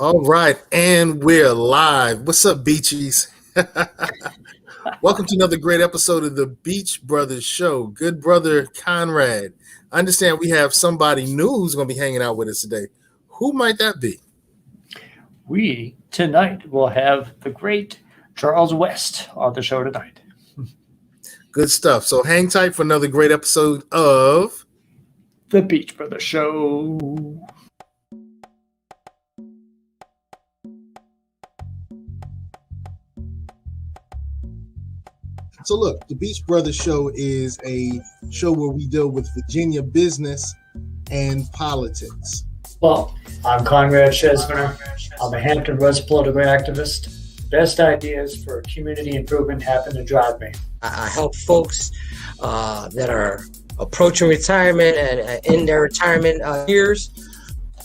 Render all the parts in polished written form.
All right, and we're live. What's up, Beachies? Welcome to another great episode of the Beach Brothers Show. Good brother Conrad. I understand we have somebody new who's going to be hanging out with us today. Who might that be? We tonight will have the great Charles West on the show tonight. Good stuff. So hang tight for another great episode of The Beach Brothers Show. So look, the Beach Brothers Show is a show where we deal with Virginia business and politics. Well, I'm Conrad Chesner. I'm a Hampton Roads political activist. Best ideas for community improvement happen to drive me. I help folks that are approaching retirement and in their retirement years.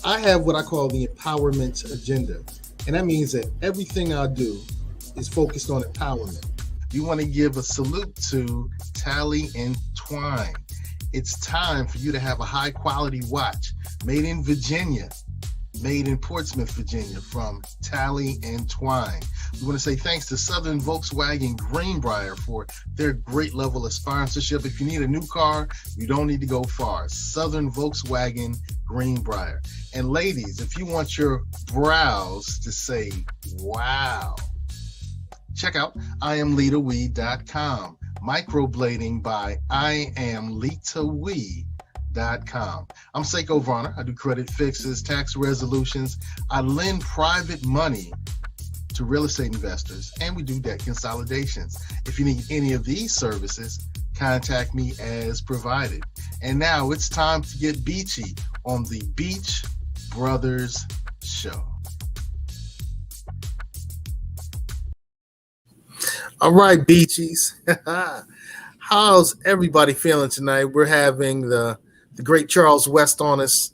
I have what I call the empowerment agenda, and that means that everything I do is focused on empowerment. You want to give a salute to Tally and Twine. It's time for you to have a high quality watch made in Virginia, made in Portsmouth, Virginia, from Tally and Twine. We want to say thanks to Southern Volkswagen Greenbrier for their great level of sponsorship. If you need a new car, you don't need to go far. Southern Volkswagen Greenbrier. And ladies, if you want your brows to say, wow, check out IamLitaWee.com. Microblading by IamLitaWee.com. I'm Seiko Varner. I do credit fixes, tax resolutions. I lend private money to real estate investors, and we do debt consolidations. If you need any of these services, contact me as provided. And now it's time to get beachy on the Beach Brothers Show. All right, Beachies. How's everybody feeling tonight? We're having the great Charles West on us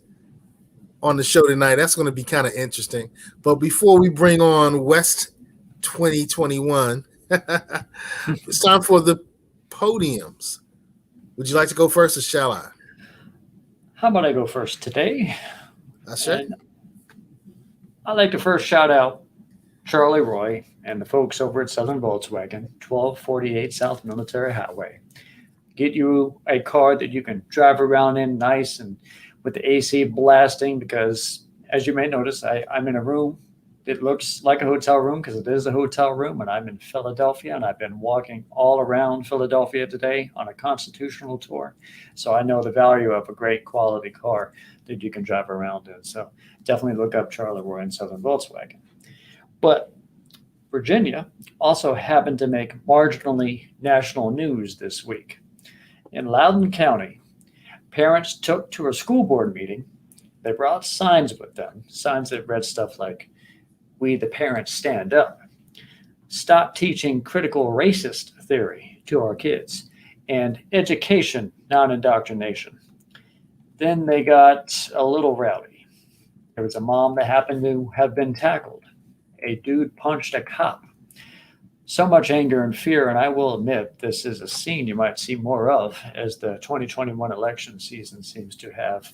on the show tonight. That's going to be kind of interesting. But before we bring on West 2021, it's time for the podiums. Would you like to go first, or shall I? How about I go first today? That's right. I'd like to first shout out Charlie Roy and the folks over at Southern Volkswagen, 1248 South Military Highway. Get you a car that you can drive around in nice and with the AC blasting, because as you may notice, I'm in a room that looks like a hotel room because it is a hotel room, and I'm in Philadelphia, and I've been walking all around Philadelphia today on a constitutional tour. So I know the value of a great quality car that you can drive around in. So definitely look up Charlie Roy and Southern Volkswagen. But Virginia also happened to make marginally national news this week. In Loudoun County, parents took to a school board meeting. They brought signs with them, signs that read stuff like, "We the parents stand up," "Stop teaching critical racist theory to our kids," and "Education, not indoctrination." Then they got a little rowdy. There was a mom that happened to have been tackled. A dude punched a cop. So much anger and fear, and I will admit this is a scene you might see more of as the 2021 election season seems to have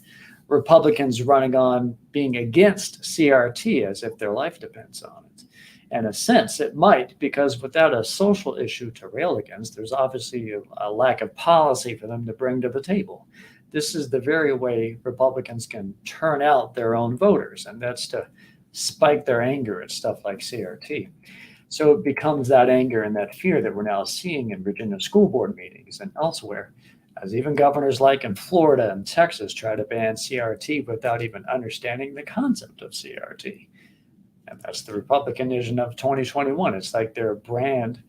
Republicans running on being against CRT as if their life depends on it. In a sense, it might, because without a social issue to rail against, there's obviously a lack of policy for them to bring to the table. This is the very way Republicans can turn out their own voters, and that's to spike their anger at stuff like CRT. So it becomes that anger and that fear that we're now seeing in Virginia school board meetings and elsewhere, as even governors like in Florida and Texas try to ban CRT without even understanding the concept of CRT. And that's the Republicanism of 2021. It's like their brand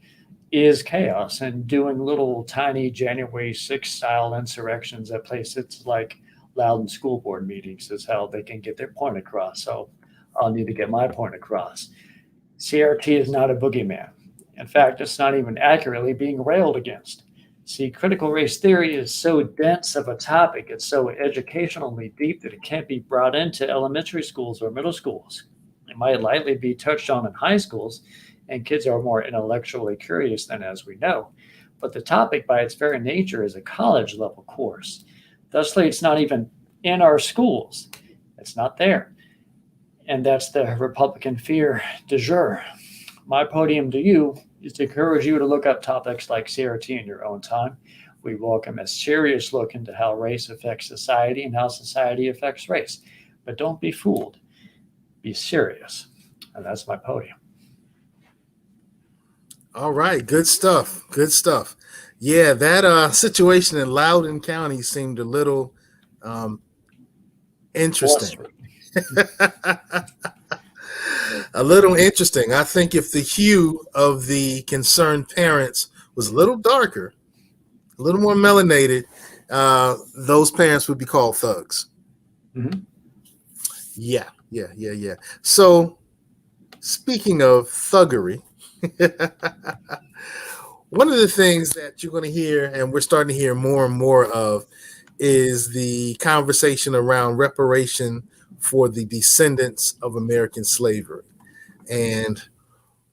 is chaos, and doing little tiny January 6th style insurrections at places like Loudoun school board meetings is how they can get their point across. So I'll need to get my point across. CRT is not a boogeyman. In fact, it's not even accurately being railed against. See, critical race theory is so dense of a topic, it's so educationally deep that it can't be brought into elementary schools or middle schools. It might lightly be touched on in high schools, and kids are more intellectually curious than as we know. But the topic by its very nature is a college level course. Thusly, it's not even in our schools. It's not there. And that's the Republican fear du jour. My podium to you is to encourage you to look up topics like CRT in your own time. We welcome a serious look into how race affects society and how society affects race. But don't be fooled. Be serious. And that's my podium. All right, good stuff. Good stuff. Yeah, that situation in Loudoun County seemed a little interesting. A little interesting. I think if the hue of the concerned parents was a little darker, a little more melanated, those parents would be called thugs. Mm-hmm. Yeah. So, speaking of thuggery, one of the things that you're going to hear, and we're starting to hear more and more of, is the conversation around reparation for the descendants of American slavery. And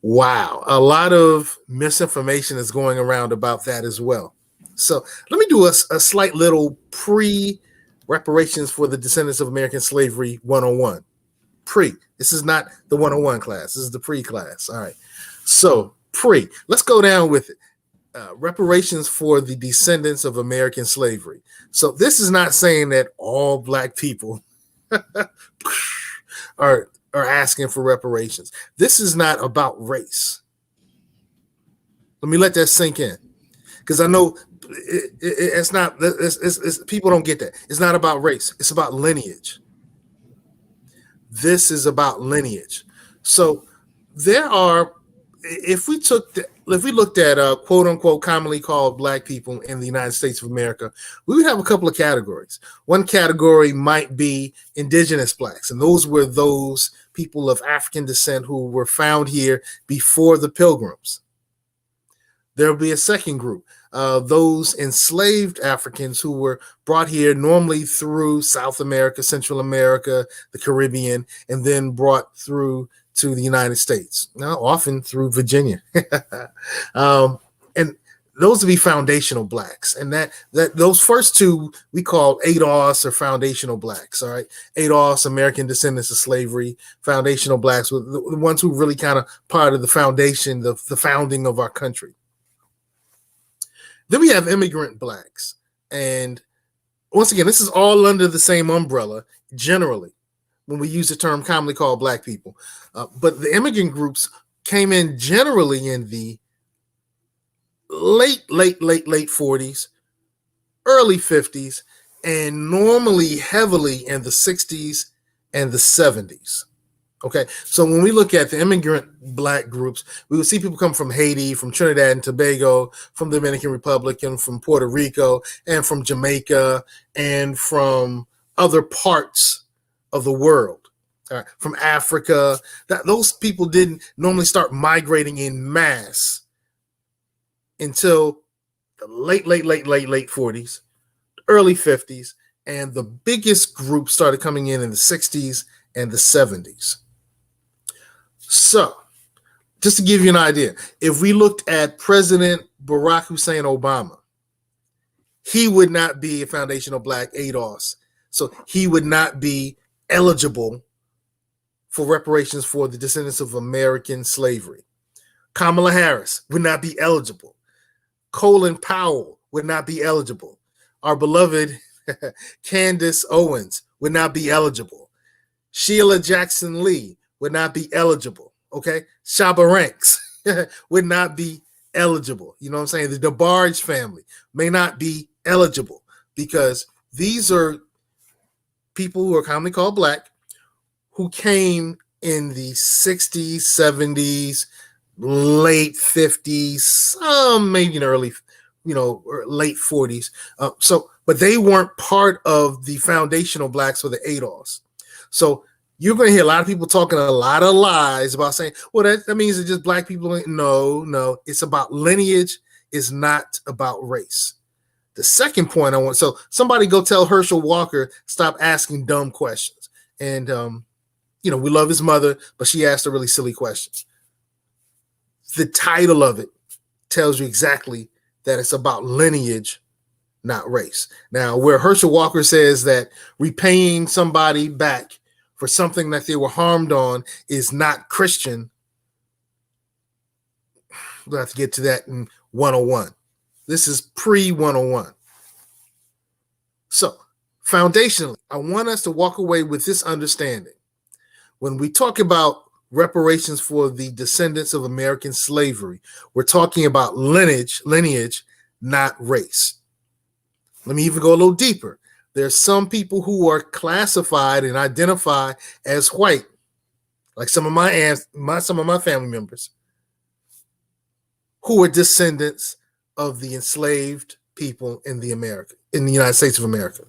wow, a lot of misinformation is going around about that as well. So let me do a slight little pre-reparations for the descendants of American slavery 101. This is not the 101 class. This is the pre-class. All right. So let's go down with it. Reparations for the descendants of American slavery. So this is not saying that all Black people are asking for reparations. This is not about race. Let me let that sink in, because I know it's not. People don't get that. It's not about race. It's about lineage. This is about lineage. So there are. If we looked at quote unquote commonly called Black people in the United States of America, we would have a couple of categories. One category might be indigenous Blacks, and those were those people of African descent who were found here before the Pilgrims. There will be a second group, those enslaved Africans who were brought here normally through South America, Central America, the Caribbean, and then brought through to the United States, now often through Virginia. And those would be foundational Blacks. And that those first two we call ADOS or foundational Blacks. All right. ADOS, American Descendants of Slavery, foundational Blacks were the ones who really kind of part of the foundation, the founding of our country. Then we have immigrant Blacks. And once again, this is all under the same umbrella generally, when we use the term commonly called Black people. But the immigrant groups came in generally in the late 40s, early 50s, and normally heavily in the 60s and the 70s. Okay, so when we look at the immigrant Black groups, we would see people come from Haiti, from Trinidad and Tobago, from the Dominican Republic, and from Puerto Rico, and from Jamaica, and from other parts of the world. From Africa. Those people didn't normally start migrating in mass until the late 40s, early 50s, and the biggest group started coming in the 60s and the 70s. So, just to give you an idea, if we looked at President Barack Hussein Obama, he would not be a foundational Black ADOS, so he would not be eligible for reparations for the descendants of American slavery. Kamala Harris would not be eligible. Colin Powell would not be eligible. Our beloved Candace Owens would not be eligible. Sheila Jackson Lee would not be eligible. Okay, Shabba Ranks would not be eligible. You know what I'm saying? The DeBarge family may not be eligible because these are people who are commonly called Black, who came in the 60s, 70s, late 50s, some maybe in early, late 40s. But they weren't part of the foundational Blacks or the ADOS. So you're going to hear a lot of people talking a lot of lies about saying, well, that means it's just Black people. No, it's about lineage. It's not about race. The second point so somebody go tell Herschel Walker, stop asking dumb questions. And, we love his mother, but she asked a really silly question. The title of it tells you exactly that it's about lineage, not race. Now, where Herschel Walker says that repaying somebody back for something that they were harmed on is not Christian, we'll have to get to that in 101. This is pre-101. So, foundationally, I want us to walk away with this understanding. When we talk about reparations for the descendants of American slavery, we're talking about lineage, not race. Let me even go a little deeper. There's some people who are classified and identified as white, like some of my family members, who are descendants of the enslaved people in the United States of America.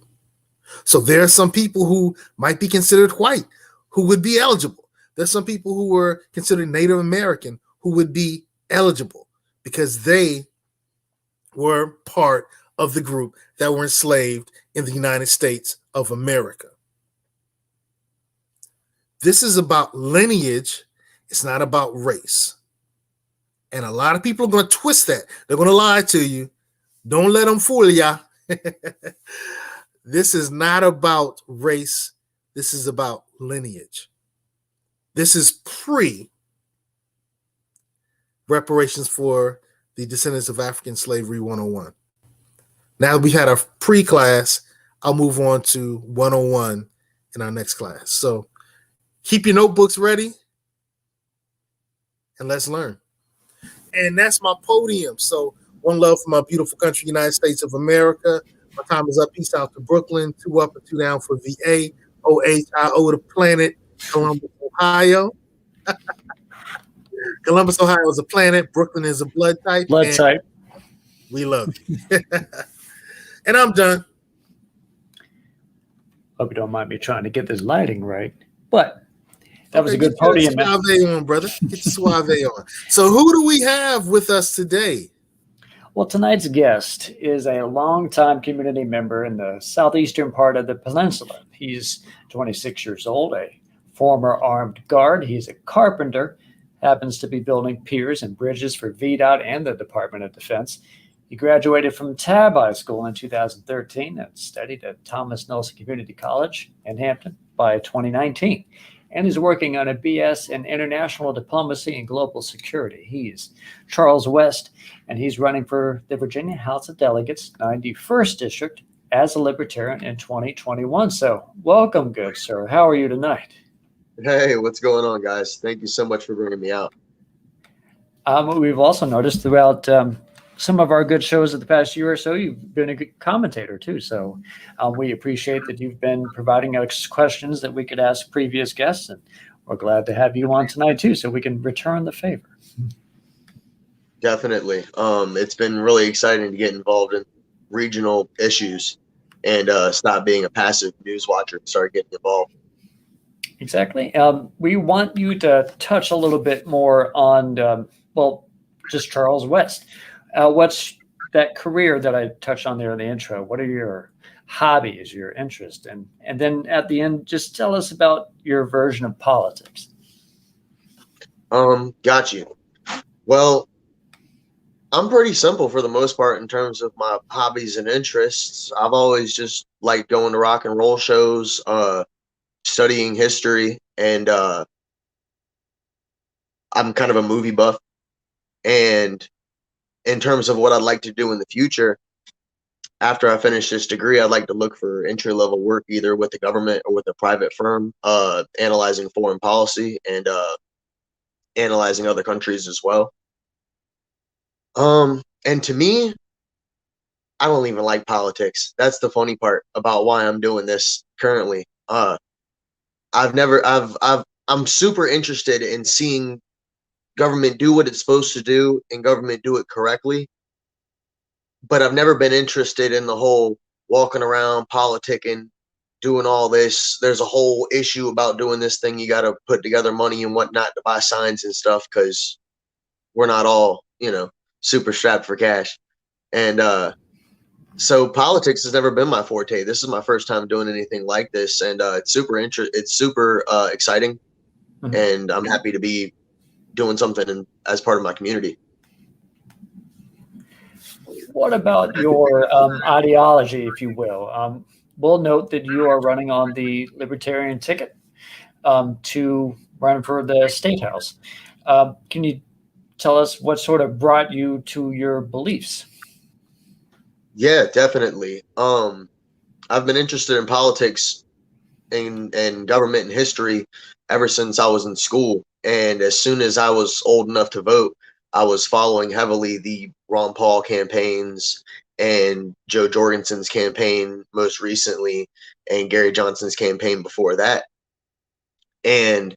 So there are some people who might be considered white who would be eligible. There's some people who were considered Native American who would be eligible because they were part of the group that were enslaved in the United States of America. This is about lineage. It's not about race. And a lot of people are going to twist that. They're going to lie to you. Don't let them fool ya. This is not about race. This is about lineage. This is pre-reparations for the descendants of African slavery 101. Now we had a pre-class. I'll move on to 101 in our next class. So keep your notebooks ready and let's learn. And that's my podium. So one love for my beautiful country, United States of America. My time is up. Peace out to Brooklyn. 2 up and 2 down for VA. OHIO the planet, Columbus, Ohio. Columbus, Ohio is a planet. Brooklyn is a blood type. Blood type. We love you. And I'm done. Hope you don't mind me trying to get this lighting right. But that was a good podium. Get the suave on, brother. Get the suave on. So who do we have with us today? Well, tonight's guest is a longtime community member in the southeastern part of the peninsula. He's 26 years old, a former armed guard. He's a carpenter, happens to be building piers and bridges for VDOT and the Department of Defense. He graduated from Tab High School in 2013 and studied at Thomas Nelson Community College in Hampton by 2019. And is working on a BS in International Diplomacy and Global Security. He's Charles West, and he's running for the Virginia House of Delegates, 91st District, as a Libertarian in 2021. So welcome, good sir. How are you tonight? Hey, what's going on, guys? Thank you so much for bringing me out. We've also noticed throughout some of our good shows of the past year or so, you've been a good commentator too. So we appreciate that you've been providing us questions that we could ask previous guests, and we're glad to have you on tonight too, so we can return the favor. Definitely. It's been really exciting to get involved in regional issues and stop being a passive news watcher and start getting involved. Exactly. We want you to touch a little bit more on, just Charles West. What's that career that I touched on there in the intro? What are your hobbies, your interest? And then at the end, just tell us about your version of politics. Got you. Well, I'm pretty simple for the most part in terms of my hobbies and interests. I've always just liked going to rock and roll shows, studying history, and I'm kind of a movie buff. And in terms of what I'd like to do in the future, after I finish this degree, I'd like to look for entry-level work either with the government or with a private firm, analyzing foreign policy and analyzing other countries as well. And to me, I don't even like politics. That's the funny part about why I'm doing this currently. I'm super interested in seeing government do what it's supposed to do and government do it correctly. But I've never been interested in the whole walking around, politicking, doing all this. There's a whole issue about doing this thing. You got to put together money and whatnot to buy signs and stuff because we're not all, super strapped for cash. And so politics has never been my forte. This is my first time doing anything like this. And it's super exciting. Mm-hmm. And I'm happy to be doing something as part of my community. What about your ideology, if you will? We'll note that you are running on the Libertarian ticket. to run for the state house. Can you tell us what sort of brought you to your beliefs? Yeah, definitely. I've been interested in politics and government and history ever since I was in school. And as soon as I was old enough to vote, I was following heavily the Ron Paul campaigns and Joe Jorgensen's campaign most recently, and Gary Johnson's campaign before that. And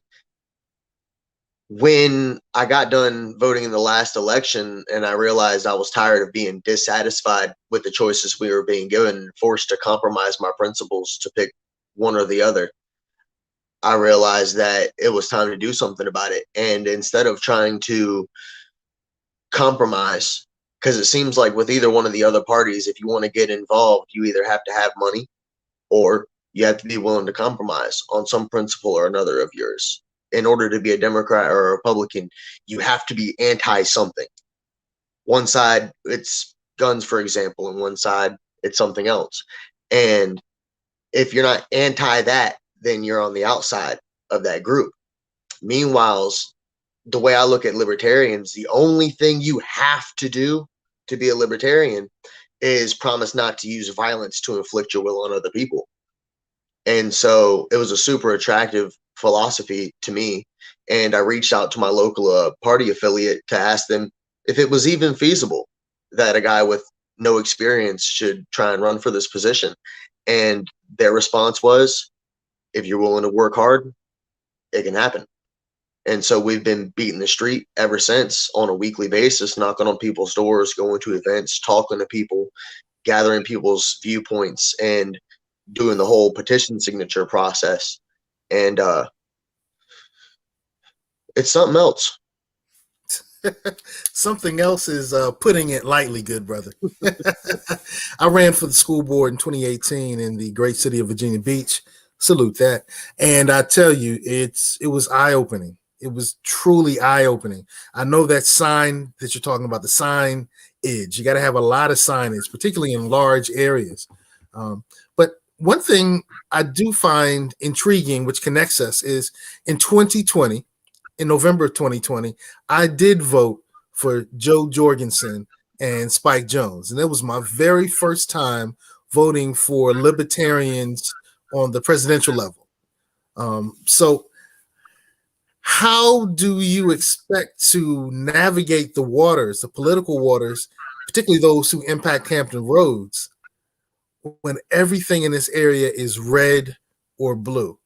when I got done voting in the last election and I realized I was tired of being dissatisfied with the choices we were being given, forced to compromise my principles to pick one or the other, I realized that it was time to do something about it. And instead of trying to compromise, because it seems like with either one of the other parties, if you want to get involved, you either have to have money or you have to be willing to compromise on some principle or another of yours. In order to be a Democrat or a Republican, you have to be anti something. One side, it's guns, for example, and one side, it's something else. And if you're not anti that, then you're on the outside of that group. Meanwhile, the way I look at libertarians, the only thing you have to do to be a libertarian is promise not to use violence to inflict your will on other people. And so it was a super attractive philosophy to me. And I reached out to my local party affiliate to ask them if it was even feasible that a guy with no experience should try and run for this position. And their response was, if you're willing to work hard, it can happen. And so we've been beating the street ever since on a weekly basis, knocking on people's doors, going to events, talking to people, gathering people's viewpoints, and doing the whole petition signature process. And it's something else. Something else is putting it lightly, good brother. I ran for the school board in 2018 in the great city of Virginia Beach. Salute that. And I tell you, it was eye-opening. It was truly eye-opening. I know that sign that you're talking about, the signage. You got to have a lot of signage, particularly in large areas. But one thing I do find intriguing, which connects us, is in 2020, in November of 2020, I did vote for Joe Jorgensen and Spike Jones. And that was my very first time voting for libertarians on the presidential level. So how do you expect to navigate the waters, the political waters, particularly those who impact Hampton Roads, when everything in this area is red or blue?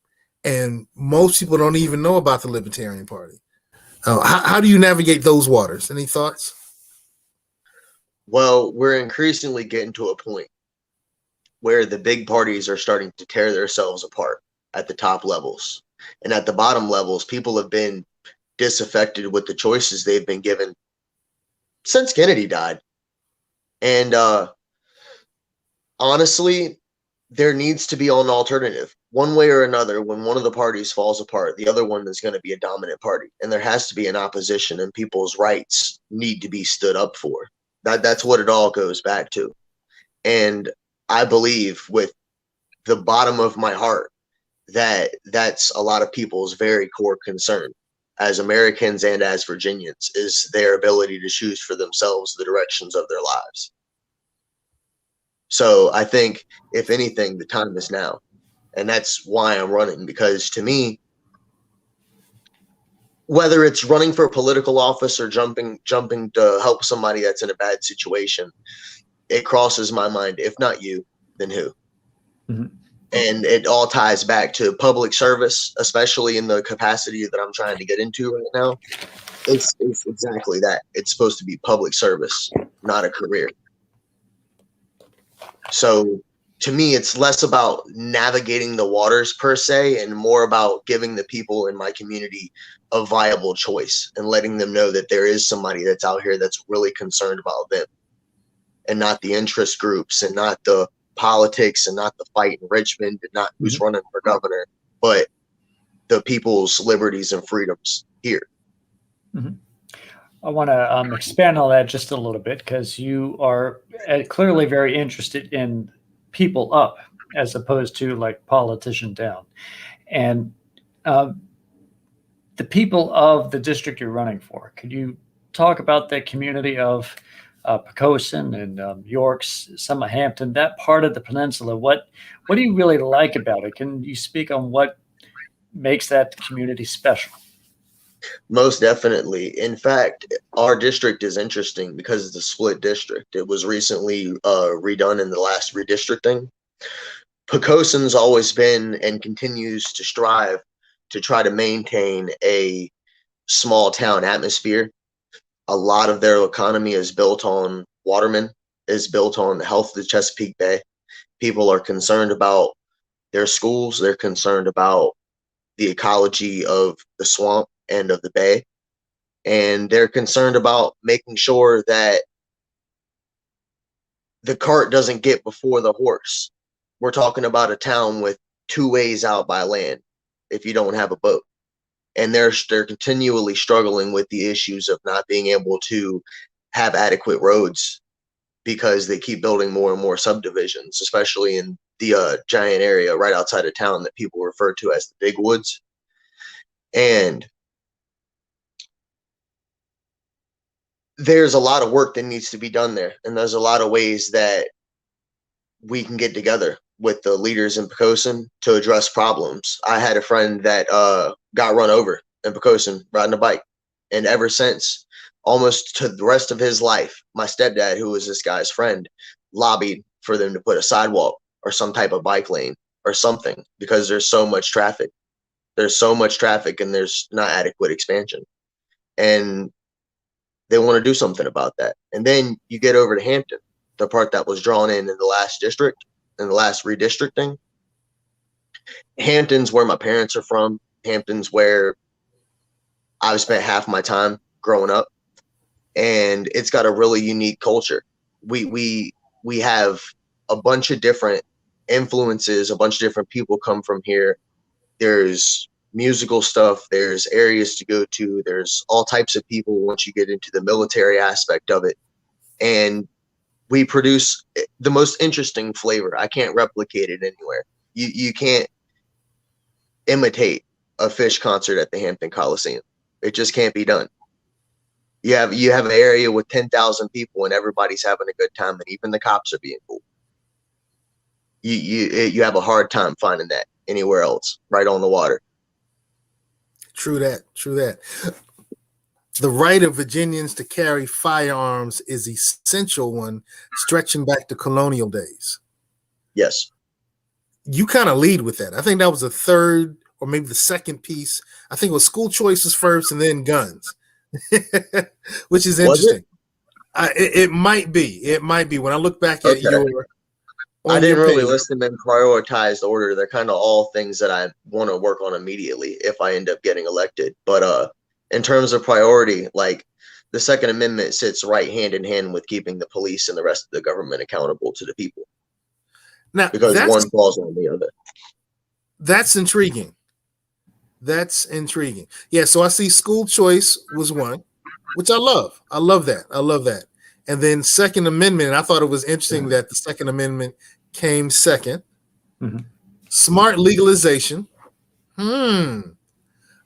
And most people don't even know about the Libertarian Party. How do you navigate those waters? Any thoughts? Well, we're increasingly getting to a point where the big parties are starting to tear themselves apart at the top levels. And at the bottom levels, people have been disaffected with the choices they've been given since Kennedy died. And honestly, there needs to be an alternative. One way or another, when one of the parties falls apart, the other one is going to be a dominant party. And there has to be an opposition, and people's rights need to be stood up for. That's what it all goes back to. And I believe with the bottom of my heart that that's a lot of people's very core concern as Americans and as Virginians, is their ability to choose for themselves the directions of their lives. So I think, if anything, the time is now. And that's why I'm running, because to me, whether it's running for political office or jumping to help somebody that's in a bad situation, it crosses my mind, if not you, then who? Mm-hmm. And it all ties back to public service, especially in the capacity that I'm trying to get into right now. It's exactly that. It's supposed to be public service, not a career. So to me, it's less about navigating the waters per se, and more about giving the people in my community a viable choice and letting them know that there is somebody that's out here that's really concerned about them, and not the interest groups, and not the politics, and not the fight in Richmond, and not who's running for governor, but the people's liberties and freedoms here. Mm-hmm. I want to expand on that just a little bit, because you are clearly very interested in people up as opposed to like politician down. And the people of the district you're running for. Could you talk about the community of Pocosin and Yorks, some of Hampton, that part of the peninsula? What do you really like about it? Can you speak on what makes that community special? Most definitely. In fact, our district is interesting because it's a split district. It was recently redone in the last redistricting. Pocosin's always been and continues to strive to try to maintain a small town atmosphere. A lot of their economy is built on watermen, is built on the health of the Chesapeake Bay. People are concerned about their schools. They're concerned about the ecology of the swamp and of the bay. And they're concerned about making sure that the cart doesn't get before the horse. We're talking about a town with 2 ways out by land if you don't have a boat. And they're continually struggling with the issues of not being able to have adequate roads because they keep building more and more subdivisions, especially in the giant area right outside of town that people refer to as the Big Woods. And there's a lot of work that needs to be done there. And there's a lot of ways that we can get together with the leaders in Pocosin to address problems. I had a friend that got run over in Pocosin riding a bike. And ever since, almost to the rest of his life, my stepdad, who was this guy's friend, lobbied for them to put a sidewalk or some type of bike lane or something because there's so much traffic. There's so much traffic and there's not adequate expansion. And they want to do something about that. And then you get over to Hampton, the part that was drawn in the last district, in the last redistricting. Hampton's where my parents are from. Hampton's where I've spent half my time growing up. And it's got a really unique culture. We have a bunch of different influences, a bunch of different people come from here. There's musical stuff, there's areas to go to, there's all types of people once you get into the military aspect of it. And we produce the most interesting flavor. I can't replicate it anywhere. You can't imitate a Fish concert at the Hampton Coliseum. It just can't be done. You have an area with 10,000 people and everybody's having a good time, and even the cops are being cool. You have a hard time finding that anywhere else, right on the water. True that. The right of Virginians to carry firearms is an essential one, stretching back to colonial days. Yes. You kind of lead with that. I think that was the third or maybe the second piece. I think it was school choices first and then guns, which is interesting. It might be. It might be. When I look back at your I didn't really list them in prioritized order. They're kind of all things that I want to work on immediately if I end up getting elected. But in terms of priority, like the Second Amendment sits right hand in hand with keeping the police and the rest of the government accountable to the people. Now, because one falls on the other. That's intriguing. Yeah, so I see school choice was one, which I love. I love that. And then Second Amendment, I thought it was interesting that the Second Amendment came second. Mm-hmm. Smart legalization.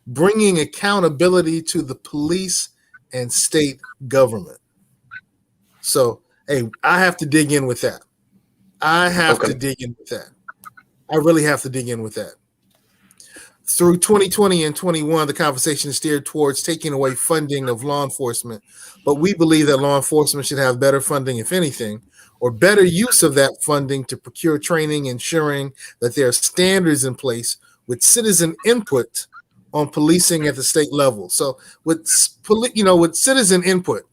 Bringing accountability to the police and state government. So, hey, I have to dig in with that. I really have to dig in with that. Through 2020 and 21, the conversation steered towards taking away funding of law enforcement, but we believe that law enforcement should have better funding, if anything, or better use of that funding to procure training, ensuring that there are standards in place with citizen input on policing at the state level. So with citizen input,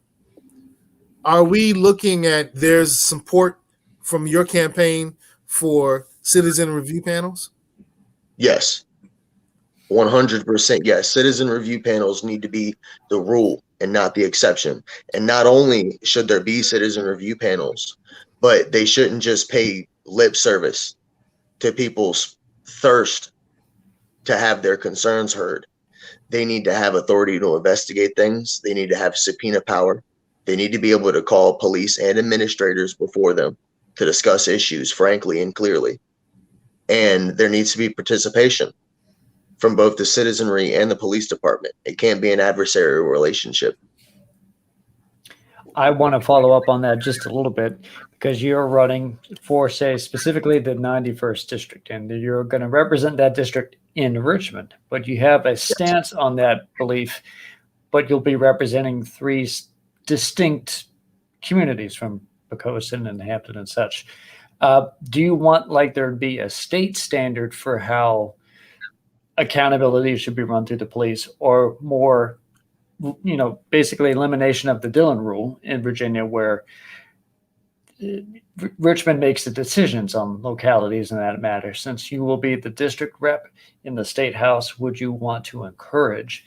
are we looking at there's support from your campaign for citizen review panels? Yes. 100% yes. Citizen review panels need to be the rule and not the exception. And not only should there be citizen review panels, but they shouldn't just pay lip service to people's thirst to have their concerns heard. They need to have authority to investigate things. They need to have subpoena power. They need to be able to call police and administrators before them to discuss issues frankly and clearly. And there needs to be participation. from both the citizenry and the police department. It can't be an adversarial relationship. I want to follow up on that just a little bit because you're running for, say, specifically the 91st district, and you're going to represent that district in Richmond, but you have a stance on that belief, but you'll be representing three distinct communities from Poquoson and Hampton and such. Do you want like there to be a state standard for how accountability should be run through the police, or more, basically elimination of the Dillon rule in Virginia, where Richmond makes the decisions on localities and that matter? Since you will be the district rep in the state house, would you want to encourage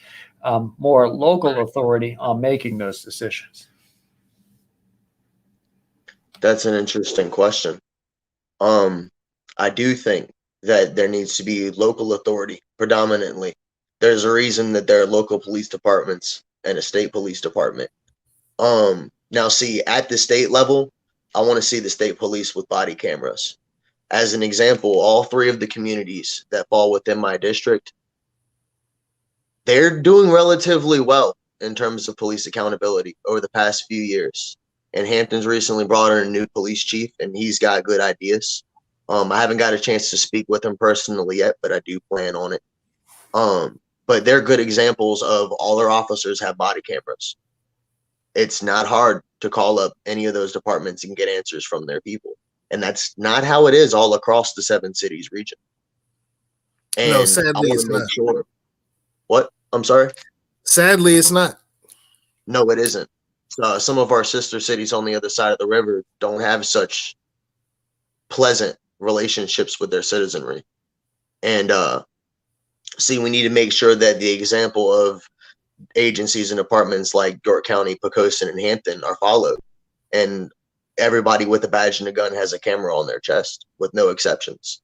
more local authority on making those decisions? That's an interesting question. I do think that there needs to be local authority predominantly. There's a reason that there are local police departments and a state police department. Now see, at the state level, I want to see the state police with body cameras. As an example, all three of the communities that fall within my district, they're doing relatively well in terms of police accountability over the past few years. And Hampton's recently brought in a new police chief, and he's got good ideas. I haven't got a chance to speak with him personally yet, but I do plan on it. But they're good examples of all their officers have body cameras. It's not hard to call up any of those departments and get answers from their people. And that's not how it is all across the 7 cities region. And No, sadly, it's not. Sure. What? I'm sorry? Sadly, it's not. No, it isn't. Some of our sister cities on the other side of the river don't have such pleasant relationships with their citizenry. And see, we need to make sure that the example of agencies and departments like York County, Poquoson, and Hampton are followed. And everybody with a badge and a gun has a camera on their chest, with no exceptions.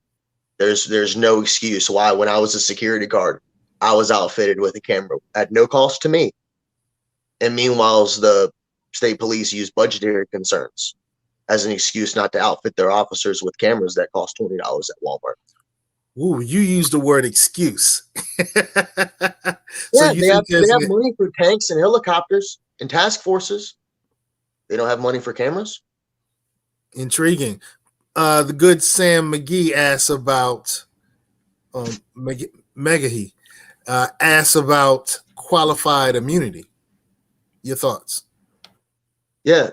There's no excuse why when I was a security guard, I was outfitted with a camera at no cost to me. And meanwhile, the state police use budgetary concerns as an excuse not to outfit their officers with cameras that cost $20 at Walmart. Ooh, you used the word excuse. So they have money for tanks and helicopters and task forces. They don't have money for cameras. Intriguing. The good Sam McGee asks about McGahee asks about qualified immunity. Your thoughts? Yeah,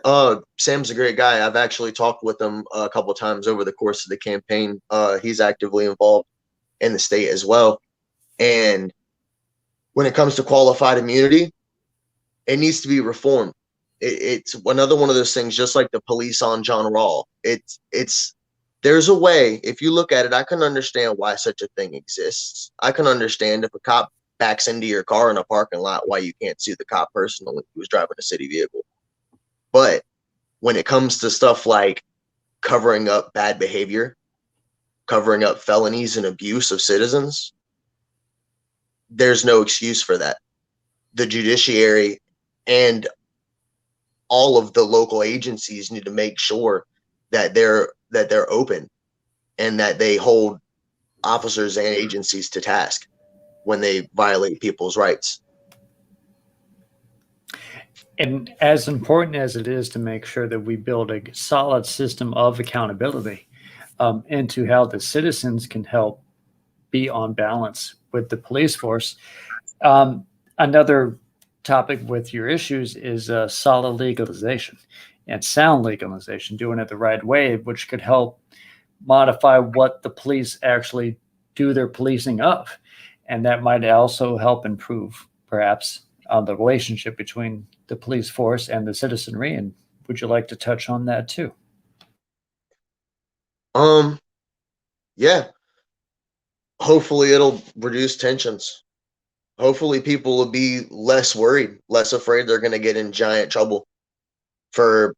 Sam's a great guy. I've actually talked with him a couple of times over the course of the campaign. He's actively involved in the state as well. And when it comes to qualified immunity, it needs to be reformed. It's another one of those things, just like the police on John Rawl. There's a way, if you look at it, I can understand why such a thing exists. I can understand if a cop backs into your car in a parking lot, why you can't sue the cop personally who was driving a city vehicle. But when it comes to stuff like covering up bad behavior, covering up felonies and abuse of citizens, there's no excuse for that. The judiciary and all of the local agencies need to make sure that they're open and that they hold officers and agencies to task when they violate people's rights. And as important as it is to make sure that we build a solid system of accountability into how the citizens can help be on balance with the police force, another topic with your issues is solid legalization and sound legalization, doing it the right way, which could help modify what the police actually do their policing of. And that might also help improve, perhaps, the relationship between the police force and the citizenry. And would you like to touch on that too? Yeah. Hopefully it'll reduce tensions. Hopefully people will be less worried, less afraid they're going to get in giant trouble for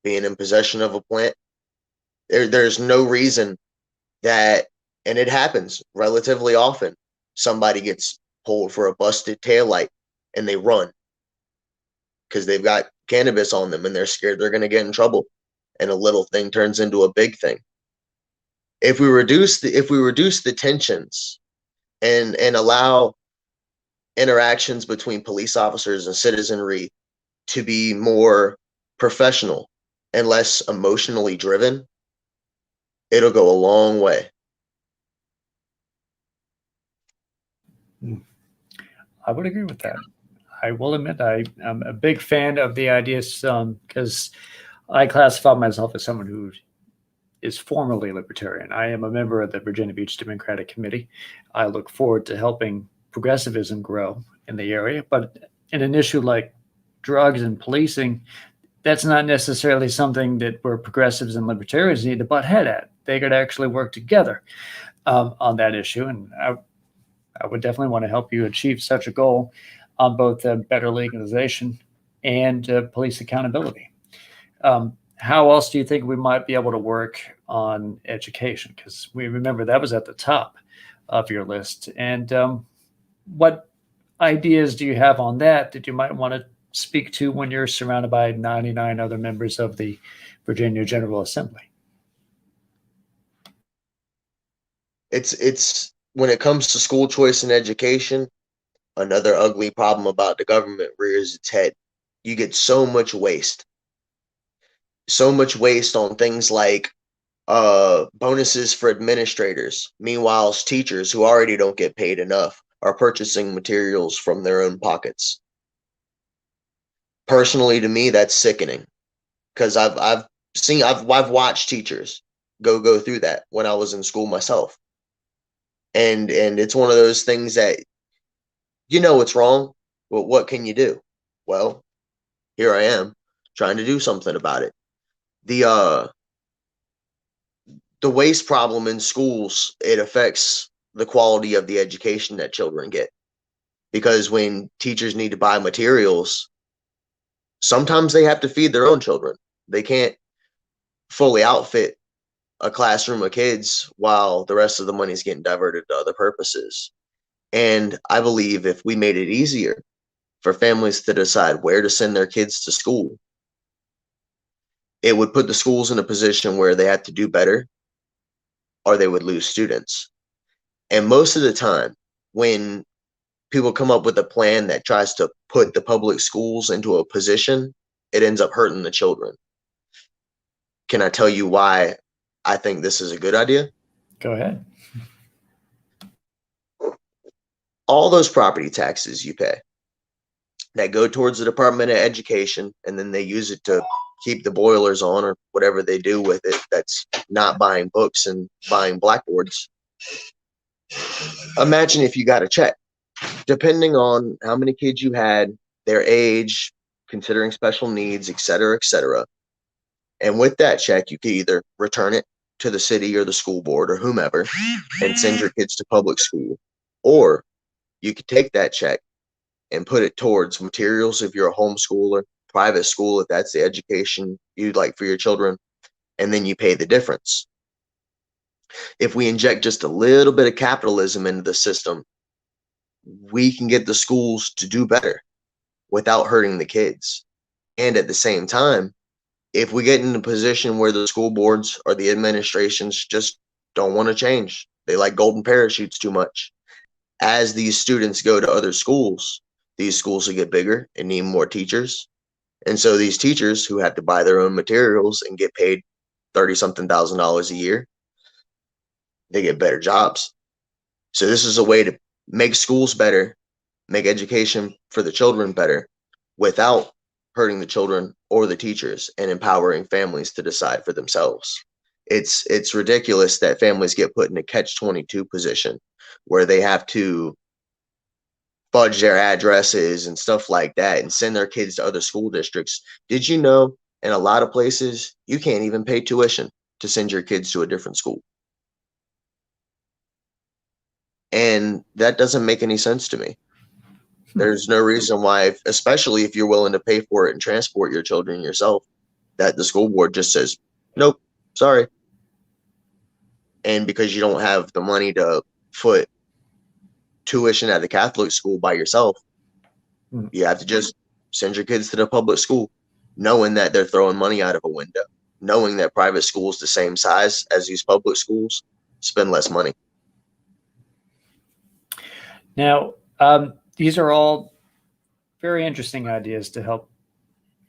being in possession of a plant. There's no reason that, and it happens relatively often, somebody gets pulled for a busted taillight and they run because they've got cannabis on them and they're scared they're going to get in trouble, and a little thing turns into a big thing. If we reduce the tensions and allow interactions between police officers and citizenry to be more professional and less emotionally driven, it'll go a long way. I would agree with that. I will admit I'm a big fan of the ideas because I classify myself as someone who is formerly libertarian. I am a member of the Virginia Beach Democratic Committee. I look forward to helping progressivism grow in the area, but in an issue like drugs and policing, that's not necessarily something that where progressives and libertarians need to butt head at. They could actually work together on that issue, and I would definitely want to help you achieve such a goal on both better legalization and police accountability. How else do you think we might be able to work on education? Because we remember that was at the top of your list. And what ideas do you have on that you might want to speak to when you're surrounded by 99 other members of the Virginia General Assembly? It's when it comes to school choice and education, another ugly problem about the government rears its head. You get so much waste on things like bonuses for administrators. Meanwhile, teachers who already don't get paid enough are purchasing materials from their own pockets. Personally, to me, that's sickening, because I've watched teachers go through that when I was in school myself, and it's one of those things that it's wrong. Well, what can you do? Well, here I am trying to do something about it. The waste problem in schools, it affects the quality of the education that children get, because when teachers need to buy materials, sometimes they have to feed their own children. They can't fully outfit a classroom of kids while the rest of the money is getting diverted to other purposes. And I believe if we made it easier for families to decide where to send their kids to school, it would put the schools in a position where they have to do better or they would lose students. And most of the time, when people come up with a plan that tries to put the public schools into a position, it ends up hurting the children. Can I tell you why I think this is a good idea? Go ahead. All those property taxes you pay that go towards the Department of Education, and then they use it to keep the boilers on or whatever they do with it, that's not buying books and buying blackboards. Imagine if you got a check, depending on how many kids you had, their age, considering special needs, et cetera, and with that check, you could either return it to the city or the school board or whomever and send your kids to public school, or you could take that check and put it towards materials if you're a homeschooler, private school if that's the education you'd like for your children, and then you pay the difference. If we inject just a little bit of capitalism into the system, we can get the schools to do better without hurting the kids. And at the same time, if we get in a position where the school boards or the administrations just don't want to change, they like golden parachutes too much, as these students go to other schools, these schools will get bigger and need more teachers. And so these teachers who have to buy their own materials and get paid $30-something thousand a year, they get better jobs. So this is a way to make schools better, make education for the children better, without hurting the children or the teachers, and empowering families to decide for themselves. It's ridiculous that families get put in a catch-22 position where they have to fudge their addresses and stuff like that and send their kids to other school districts. Did you know in a lot of places you can't even pay tuition to send your kids to a different school? And that doesn't make any sense to me. There's no reason why, especially if you're willing to pay for it and transport your children yourself, that the school board just says, nope, sorry. And because you don't have the money to foot tuition at the Catholic school by yourself, you have to just send your kids to the public school, knowing that they're throwing money out of a window, knowing that private schools the same size as these public schools spend less money. Now, these are all very interesting ideas to help,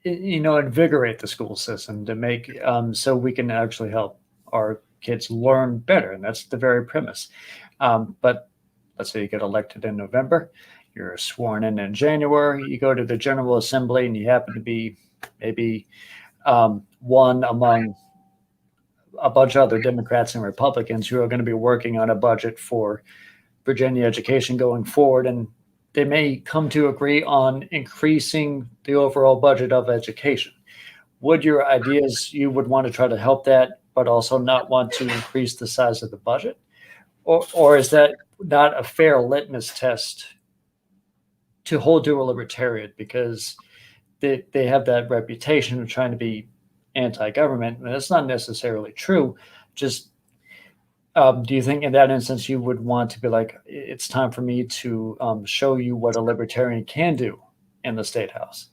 invigorate the school system to make so we can actually help our kids learn better, and that's the very premise. But let's say you get elected in November, you're sworn in January, you go to the General Assembly, and you happen to be maybe one among a bunch of other Democrats and Republicans who are going to be working on a budget for Virginia education going forward, and they may come to agree on increasing the overall budget of education. Would your ideas, you would want to try to help that, but also not want to increase the size of the budget? Or is that not a fair litmus test to hold to a libertarian, because they have that reputation of trying to be anti-government, and that's not necessarily true. Just do you think in that instance you would want to be like, it's time for me to show you what a libertarian can do in the state house?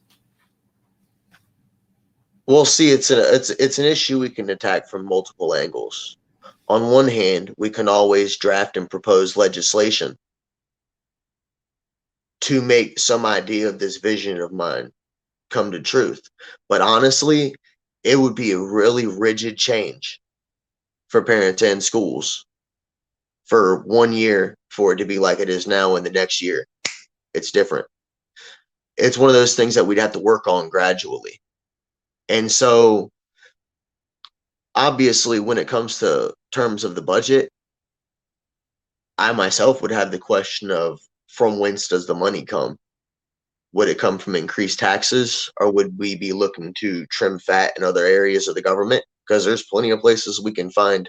Well, see, it's an issue we can attack from multiple angles. On one hand, we can always draft and propose legislation to make some idea of this vision of mine come to truth. But honestly, it would be a really rigid change for parents and schools for 1 year for it to be like it is now, and the next year it's different. It's one of those things that we'd have to work on gradually. And so obviously when it comes to terms of the budget, I myself would have the question of, from whence does the money come? Would it come from increased taxes, or would we be looking to trim fat in other areas of the government? Because there's plenty of places we can find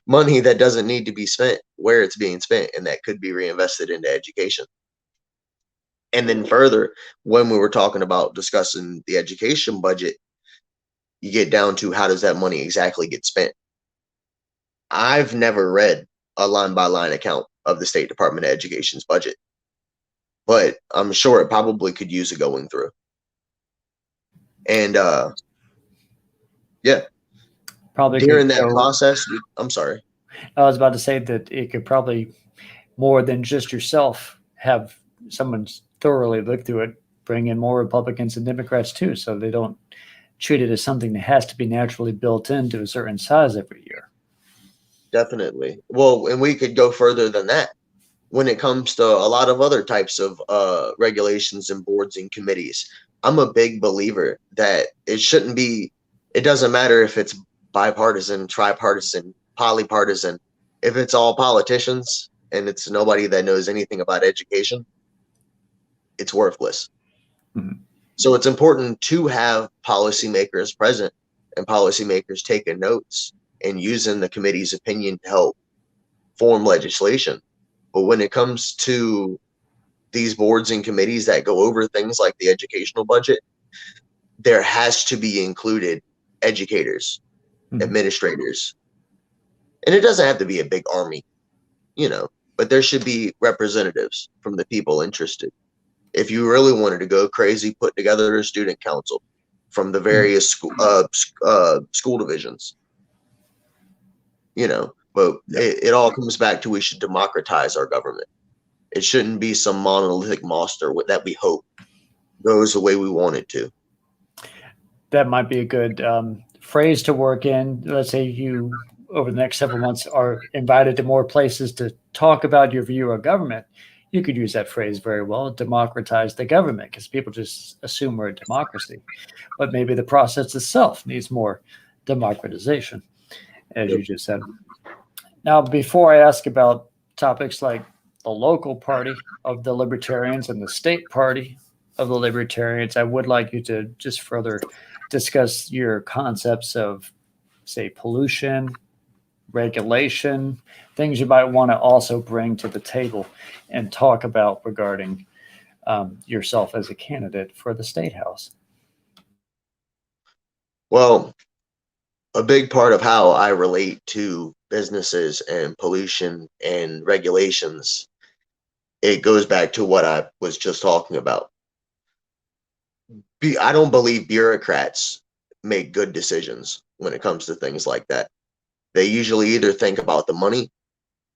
money that doesn't need to be spent where it's being spent, and that could be reinvested into education. And then further, when we were talking about discussing the education budget, you get down to, how does that money exactly get spent? I've never read a line-by-line account of the State Department of Education's budget, but I'm sure it probably could use a going through. And yeah, Probably during could that go, process, I'm sorry. I was about to say that it could probably, more than just yourself, have someone thoroughly look through it, bring in more Republicans and Democrats too, so they don't treat it as something that has to be naturally built into a certain size every year. Definitely. Well, and we could go further than that when it comes to a lot of other types of regulations and boards and committees. I'm a big believer that it doesn't matter if it's bipartisan, tripartisan, polypartisan. If it's all politicians and it's nobody that knows anything about education, it's worthless. Mhm. So it's important to have policymakers present and policymakers taking notes and using the committee's opinion to help form legislation. But when it comes to these boards and committees that go over things like the educational budget, there has to be included educators, administrators. And it doesn't have to be a big army, but there should be representatives from the people interested. If you really wanted to go crazy, put together a student council from the various school divisions, but it all comes back to, we should democratize our government. It shouldn't be some monolithic monster that we hope goes the way we want it to. That might be a good phrase to work in. Let's say you, over the next several months, are invited to more places to talk about your view of government. You could use that phrase very well, democratize the government, because people just assume we're a democracy. But maybe the process itself needs more democratization, as you just said. Now, before I ask about topics like the local party of the Libertarians and the state party of the Libertarians, I would like you to just further discuss your concepts of, say, pollution, regulation, things you might want to also bring to the table and talk about regarding yourself as a candidate for the state house. Well, a big part of how I relate to businesses and pollution and regulations, it goes back to what I was just talking about. I don't believe bureaucrats make good decisions when it comes to things like that. They usually either think about the money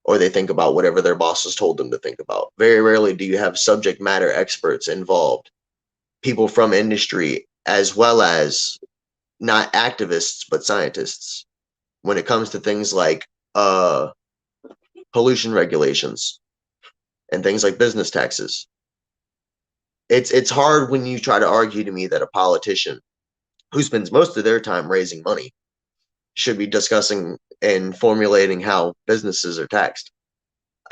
or they think about whatever their bosses told them to think about. Very rarely do you have subject matter experts involved, people from industry, as well as not activists, but scientists, when it comes to things like pollution regulations and things like business taxes. It's hard when you try to argue to me that a politician who spends most of their time raising money should be discussing and formulating how businesses are taxed.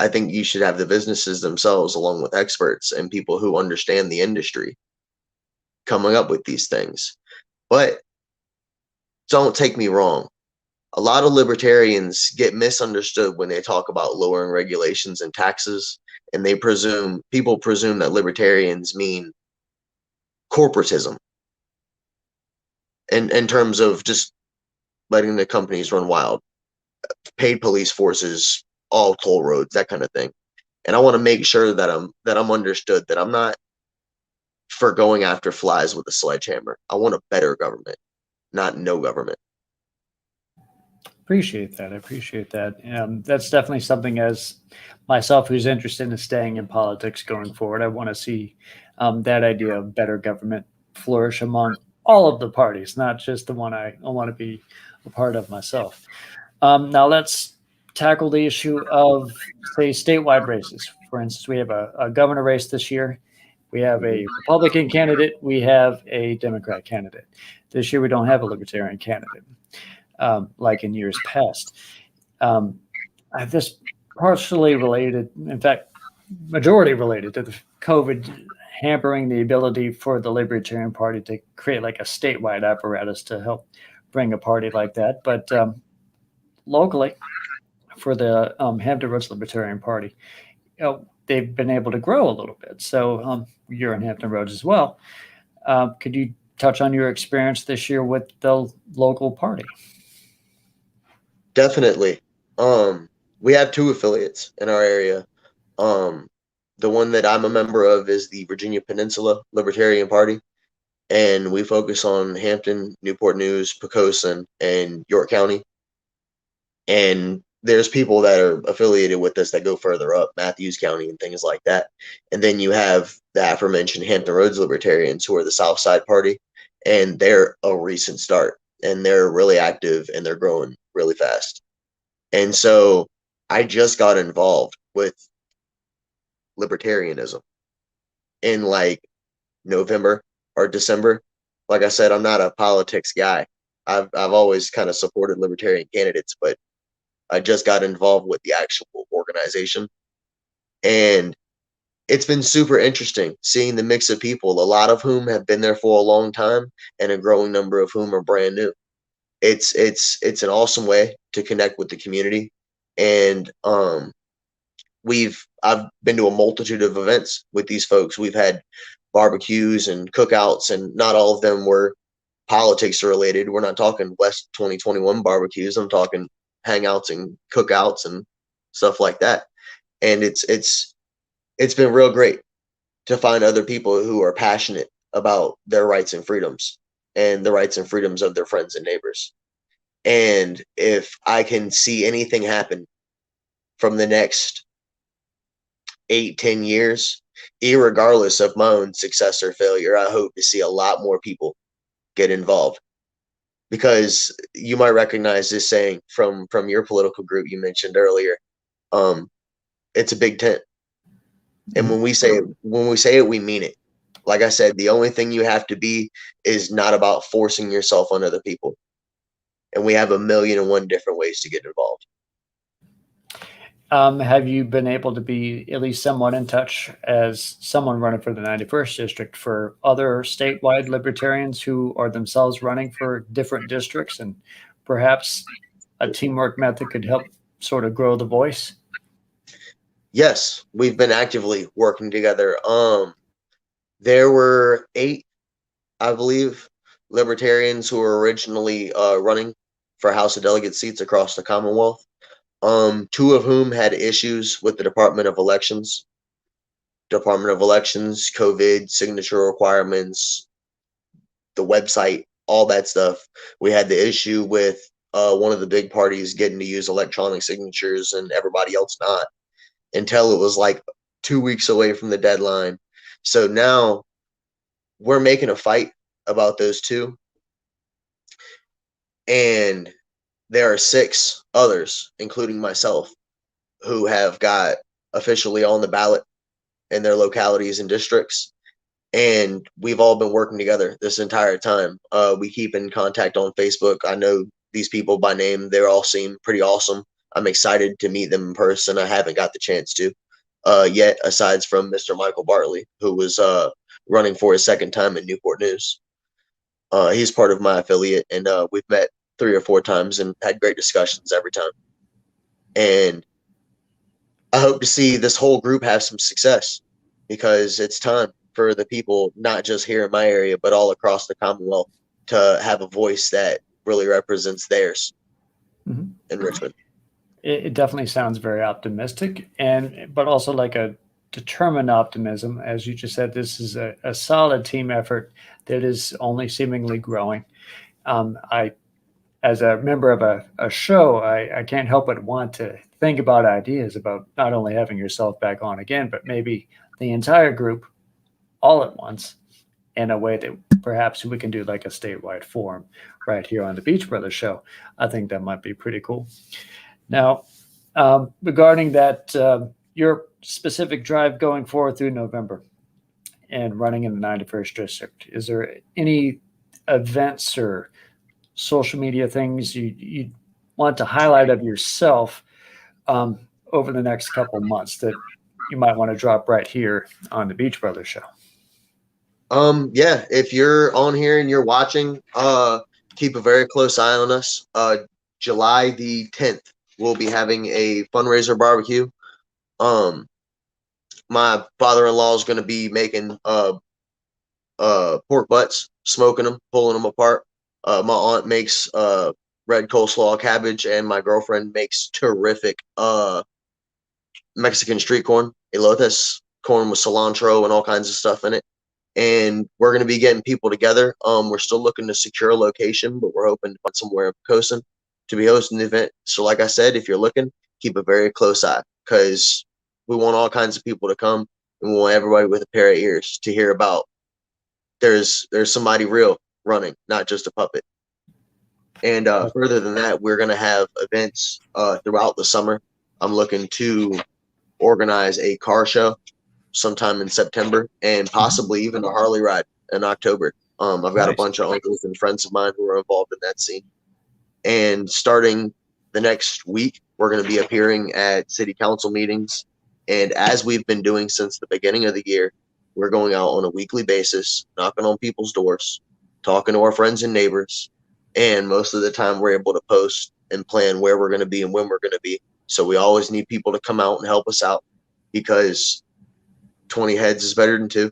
I think you should have the businesses themselves, along with experts and people who understand the industry, coming up with these things. But don't take me wrong. A lot of libertarians get misunderstood when they talk about lowering regulations and taxes, and people presume that libertarians mean corporatism in terms of just letting the companies run wild, paid police forces, all toll roads, that kind of thing. And I want to make sure that I'm understood, that I'm not for going after flies with a sledgehammer. I want a better government, not no government. Appreciate that. I appreciate that. That's definitely something, as myself, who's interested in staying in politics going forward, I want to see that idea of better government flourish among all of the parties, not just the one I want to be a part of myself. Now let's tackle the issue of, say, statewide races. For instance, we have a governor race this year. We have a Republican candidate. We have a Democrat candidate. This year, we don't have a Libertarian candidate. Like in years past. This partially related, in fact, majority related to the COVID hampering the ability for the Libertarian Party to create like a statewide apparatus to help bring a party like that. But locally, for the Hampton Roads Libertarian Party, they've been able to grow a little bit. So you're in Hampton Roads as well. Could you touch on your experience this year with the local party? Definitely. We have two affiliates in our area. The one that I'm a member of is the Virginia Peninsula Libertarian Party, and we focus on Hampton, Newport News, Poquoson, and York County. And there's people that are affiliated with us that go further up, Matthews County and things like that. And then you have the aforementioned Hampton Roads Libertarians, who are the South Side Party, and they're a recent start, and they're really active, and they're growing really fast. And so I just got involved with libertarianism in like November or December. Like I said, I'm not a politics guy. I've always kind of supported libertarian candidates, but I just got involved with the actual organization. And it's been super interesting seeing the mix of people, a lot of whom have been there for a long time and a growing number of whom are brand new. It's an awesome way to connect with the community. And I've been to a multitude of events with these folks. We've had barbecues and cookouts, and not all of them were politics related. We're not talking West 2021 barbecues. I'm talking hangouts and cookouts and stuff like that. And it's been real great to find other people who are passionate about their rights and freedoms and the rights and freedoms of their friends and neighbors. And if I can see anything happen from the next 8-10 years, irregardless of my own success or failure, I hope to see a lot more people get involved. Because you might recognize this saying from your political group you mentioned earlier. It's a big tent. And when we say it, we mean it. Like I said, the only thing you have to be is not about forcing yourself on other people. And we have 1,000,001 different ways to get involved. Have you been able to be at least somewhat in touch as someone running for the 91st district for other statewide libertarians who are themselves running for different districts, and perhaps a teamwork method could help sort of grow the voice? Yes, we've been actively working together. There were 8, I believe, libertarians who were originally running for House of Delegate seats across the Commonwealth. 2 of whom had issues with the Department of Elections, COVID, signature requirements, the website, all that stuff. We had the issue with one of the big parties getting to use electronic signatures and everybody else not, until it was like 2 weeks away from the deadline. So now we're making a fight about those two. And there are 6 others, including myself, who have got officially on the ballot in their localities and districts. And we've all been working together this entire time. We keep in contact on Facebook. I know these people by name. They all seem pretty awesome. I'm excited to meet them in person. I haven't got the chance to yet, aside from Mr. Michael Bartley, who was running for his second time in Newport News. He's part of my affiliate, and we've met 3 or 4 times and had great discussions every time. And I hope to see this whole group have some success, because it's time for the people, not just here in my area, but all across the Commonwealth, to have a voice that really represents theirs in Richmond. It definitely sounds very optimistic, but also like a determined optimism. As you just said, this is a solid team effort that is only seemingly growing. As a member of a show, I can't help but want to think about ideas about not only having yourself back on again, but maybe the entire group all at once, in a way that perhaps we can do like a statewide forum right here on the Beach Brothers Show. I think that might be pretty cool. Now, regarding that, your specific drive going forward through November and running in the 91st District, is there any events or social media things you want to highlight of yourself over the next couple of months that you might want to drop right here on the Beach Brothers Show? Yeah, if you're on here and you're watching, keep a very close eye on us. July the 10th, we'll be having a fundraiser barbecue. My father-in-law is going to be making pork butts, smoking them, pulling them apart. My aunt makes red coleslaw cabbage, and my girlfriend makes terrific Mexican street corn, elotes, corn with cilantro and all kinds of stuff in it. And we're going to be getting people together. We're still looking to secure a location, but we're hoping to find somewhere in Pocosin to be hosting the event. So like I said, if you're looking, keep a very close eye, because we want all kinds of people to come, and we want everybody with a pair of ears to hear about there's somebody real running, not just a puppet. And further than that, we're going to have events throughout the summer. I'm looking to organize a car show sometime in September, and possibly even a Harley ride in October. I've got a bunch of uncles and friends of mine who are involved in that scene. And starting the next week, we're going to be appearing at city council meetings. And as we've been doing since the beginning of the year, we're going out on a weekly basis, knocking on people's doors, talking to our friends and neighbors. And most of the time we're able to post and plan where we're going to be and when we're going to be. So we always need people to come out and help us out, because 20 heads is better than 2.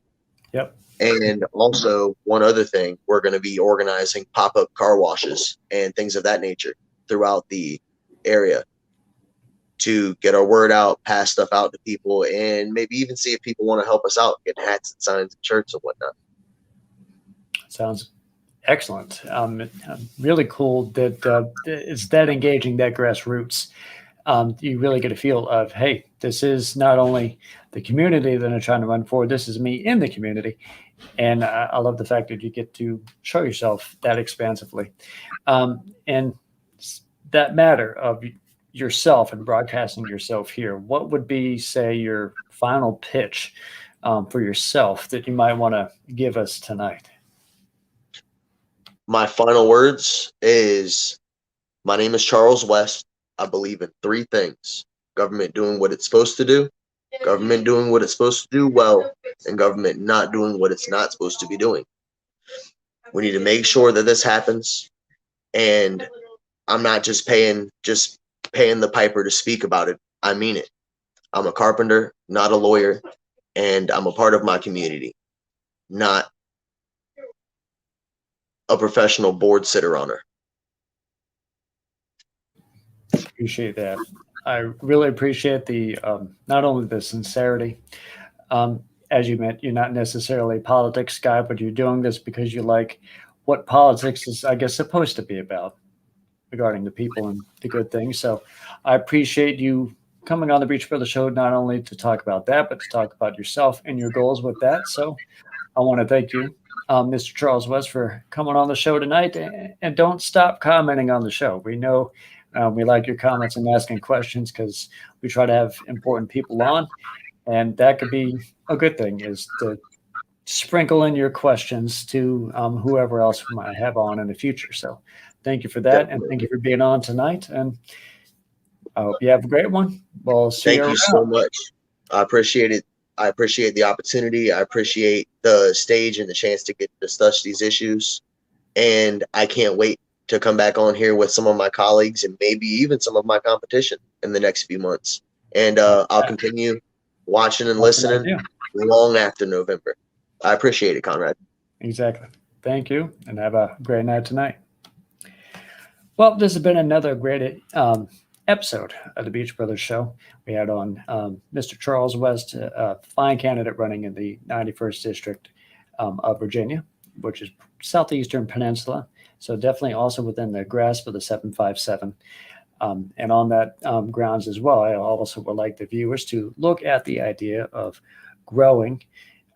Yep. And also, one other thing, we're going to be organizing pop-up car washes and things of that nature throughout the area to get our word out, pass stuff out to people, and maybe even see if people want to help us out, get hats and signs and shirts and whatnot. Sounds excellent. Really cool that it's that engaging, that grassroots. You really get a feel of, hey, this is not only the community that I'm trying to run for, this is me in the community. And I love the fact that you get to show yourself that expansively. And that matter of yourself and broadcasting yourself here, what would be, say, your final pitch for yourself that you might want to give us tonight? My final words is, my name is Charles West. I believe in 3 things: government doing what it's supposed to do, government doing what it's supposed to do well, and government not doing what it's not supposed to be doing. We need to make sure that this happens. And I'm not just paying the piper to speak about it. I mean it. I'm a carpenter, not a lawyer, and I'm a part of my community, not a professional board sitter on her. Appreciate that. I really appreciate the not only the sincerity. As you meant, you're not necessarily a politics guy, but you're doing this because you like what politics is, I guess, supposed to be about. regarding the people and the good things. So I appreciate you coming on the Beach Brother Show, not only to talk about that, but to talk about yourself and your goals with that. So I want to thank you, Mr. Charles West, for coming on the show tonight. And don't stop commenting on the show. We know we like your comments and asking questions, because we try to have important people on. And that could be a good thing, is to sprinkle in your questions to whoever else we might have on in the future. So thank you for that. Definitely. And thank you for being on tonight. And I hope you have a great one. We'll see Thank you so much. I appreciate it. I appreciate the opportunity. I appreciate the stage and the chance to get to discuss these issues. And I can't wait to come back on here with some of my colleagues and maybe even some of my competition in the next few months. And I'll continue watching and listening long after November. I appreciate it, Conrad. Exactly. Thank you, and have a great night tonight. Well, this has been another great episode of the Beach Brothers Show. We had on Mr. Charles West, a fine candidate running in the 91st District of Virginia, which is southeastern Peninsula. So definitely also within the grasp of the 757. And on that grounds as well, I also would like the viewers to look at the idea of growing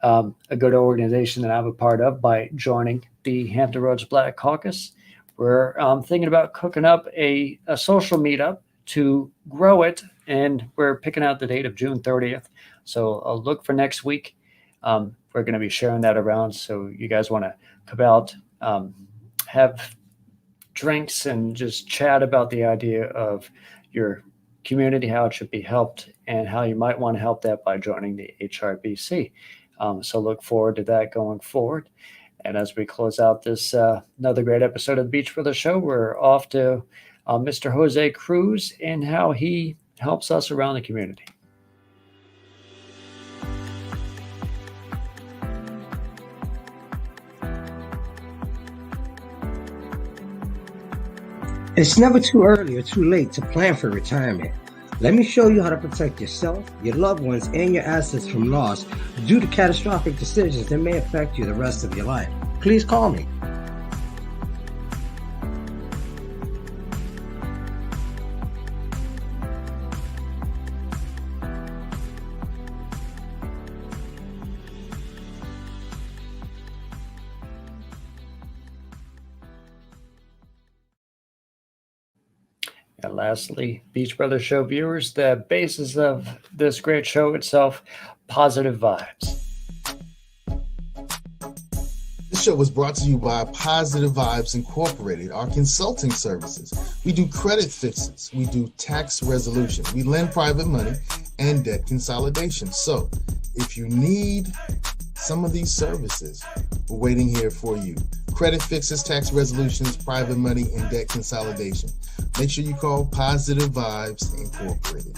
a good organization that I'm a part of by joining the Hampton Roads Black Caucus. We're thinking about cooking up a social meetup to grow it, and we're picking out the date of June 30th. So I'll look for next week. We're going to be sharing that around. So you guys want to come out, have drinks, and just chat about the idea of your community, how it should be helped, and how you might want to help that by joining the HRBC. So look forward to that going forward. And as we close out this another great episode of the Beach Brothers Show, we're off to Mr. Jose Cruz and how he helps us around the community. It's never too early or too late to plan for retirement. Let me show you how to protect yourself, your loved ones, and your assets from loss due to catastrophic decisions that may affect you the rest of your life. Please call me. And lastly, Beach Brothers Show viewers, the basis of this great show itself, positive vibes. This show was brought to you by Positive Vibes Incorporated, our consulting services. We do credit fixes, we do tax resolution, we lend private money, and debt consolidation. So if you need some of these services, we're waiting here for you. Credit fixes, tax resolutions, private money, and debt consolidation. Make sure you call Positive Vibes Incorporated.